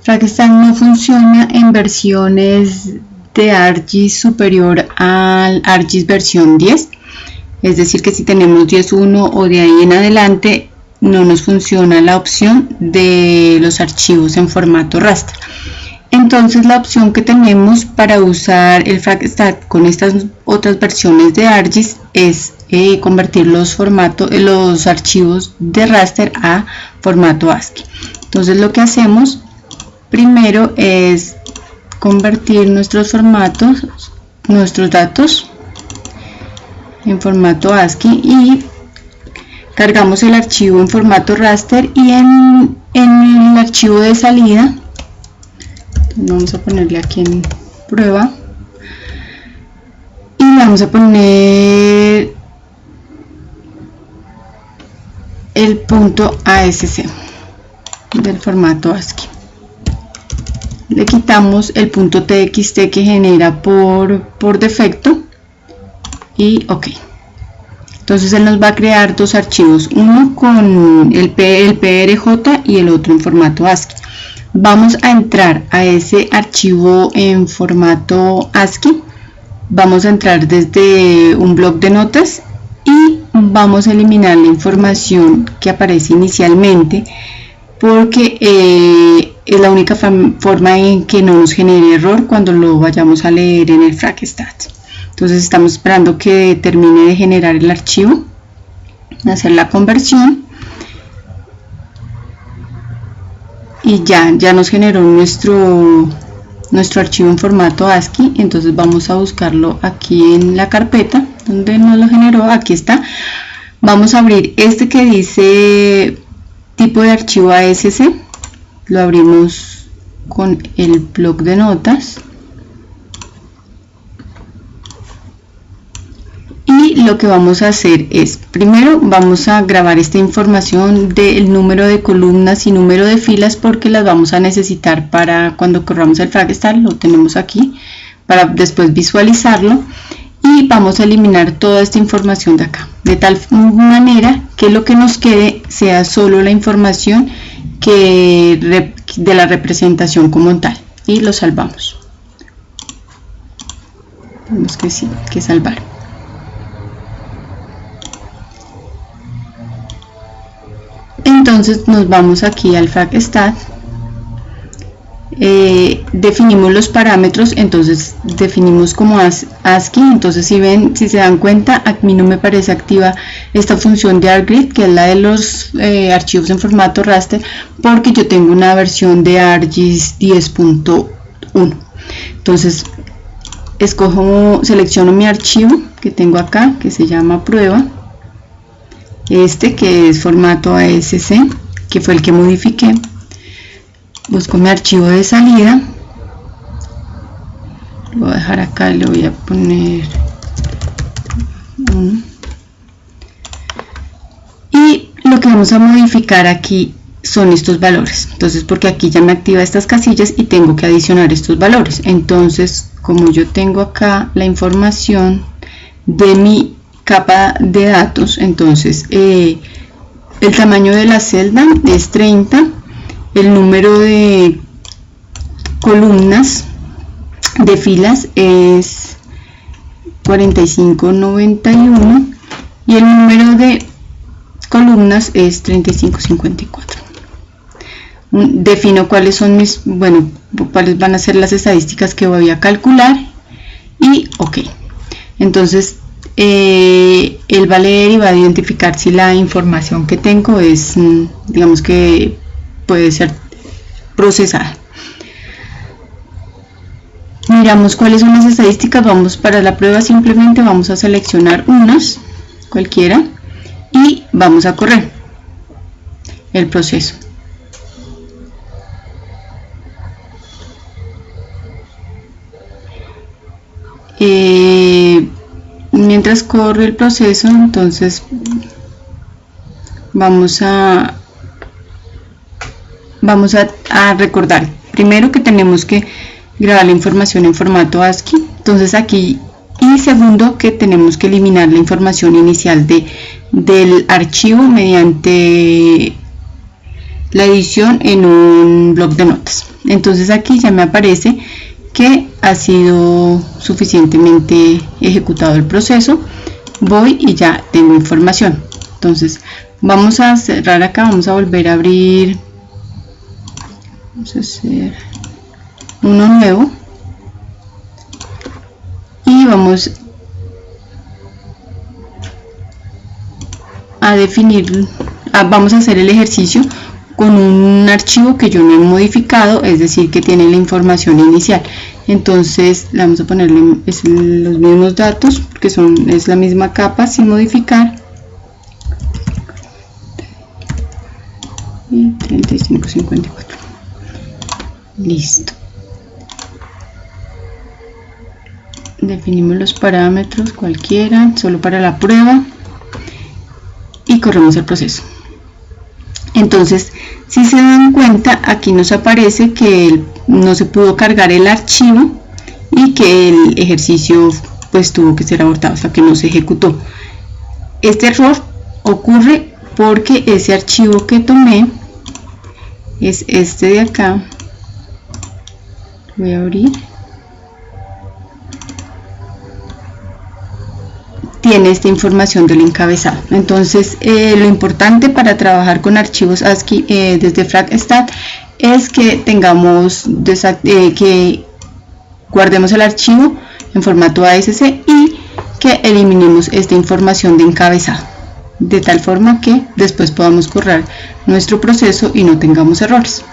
Fragstat no funciona en versiones de ArcGIS superior al ArcGIS versión 10, es decir que si tenemos 10.1 o de ahí en adelante no nos funciona la opción de los archivos en formato raster. Entonces la opción que tenemos para usar el Fragstat con estas otras versiones de ArcGIS es convertir los archivos de raster a formato ASCII. Entonces lo que hacemos primero es convertir nuestros datos en formato ASCII y cargamos el archivo en formato raster, y en el archivo de salida vamos a ponerle aquí en prueba y vamos a poner el punto ASC del formato ASCII. Le quitamos el punto TXT que genera por defecto y OK. Entonces él nos va a crear dos archivos, uno con el PRJ y el otro en formato ASCII. Vamos a entrar a ese archivo en formato ASCII, vamos a entrar desde un bloc de notas y vamos a eliminar la información que aparece inicialmente, porque es la única forma en que no nos genere error cuando lo vayamos a leer en el Fragstat. Entonces estamos esperando que termine de generar el archivo, hacer la conversión, y ya nos generó nuestro archivo en formato ASCII. Entonces vamos a buscarlo aquí en la carpeta donde nos lo generó. Aquí está. Vamos a abrir este que dice tipo de archivo ASC, lo abrimos con el bloc de notas y lo que vamos a hacer es, primero vamos a grabar esta información del número de columnas y número de filas, porque las vamos a necesitar para cuando corramos el Fragstat. Lo tenemos aquí para después visualizarlo, y vamos a eliminar toda esta información de acá, de tal manera que lo que nos quede sea solo la información de la representación como tal, y lo salvamos. Tenemos que salvar. Entonces nos vamos aquí al Fragstat, definimos los parámetros, entonces definimos como ASCII. Entonces si se dan cuenta, a mí no me parece activa esta función de ArcGrid, que es la de los archivos en formato raster, porque yo tengo una versión de ArcGIS 10.1. entonces selecciono mi archivo que tengo acá, que se llama prueba, que es formato ASC, que fue el que modifiqué. Busco mi archivo de salida, lo voy a dejar acá, le voy a poner 1, y lo que vamos a modificar aquí son estos valores. Entonces, porque aquí ya me activa estas casillas y tengo que adicionar estos valores. Entonces, como yo tengo acá la información de mi capa de datos, entonces el tamaño de la celda es 30, el número de columnas de filas es 4591 y el número de columnas es 3554. Defino cuáles son cuáles van a ser las estadísticas que voy a calcular y OK. Entonces él va a leer y va a identificar si la información que tengo es, digamos, que puede ser procesada. Miramos cuáles son las estadísticas. Vamos para la prueba, simplemente vamos a seleccionar unas, cualquiera, y vamos a correr el proceso. Mientras corre el proceso, entonces vamos a recordar primero que tenemos que grabar la información en formato ASCII, entonces aquí, y segundo que tenemos que eliminar la información inicial del archivo mediante la edición en un bloc de notas. Entonces aquí ya me aparece que ha sido suficientemente ejecutado el proceso. Voy y ya tengo información. Entonces vamos a cerrar acá, vamos a volver a abrir, vamos a hacer uno nuevo y vamos a definir, vamos a hacer el ejercicio con un archivo que yo no he modificado, es decir, que tiene la información inicial. Entonces le vamos a ponerle los mismos datos, porque es la misma capa sin modificar. Y 3554. Listo. Definimos los parámetros cualquiera, solo para la prueba, y corremos el proceso. Entonces, si se dan cuenta, aquí nos aparece que no se pudo cargar el archivo y que el ejercicio pues tuvo que ser abortado, o sea que no se ejecutó. Este error ocurre porque ese archivo que tomé es este de acá. Voy a abrir. Tiene esta información del encabezado. Entonces lo importante para trabajar con archivos ASCII desde FragStat es que tengamos que guardemos el archivo en formato ASC y que eliminemos esta información de encabezado, de tal forma que después podamos correr nuestro proceso y no tengamos errores.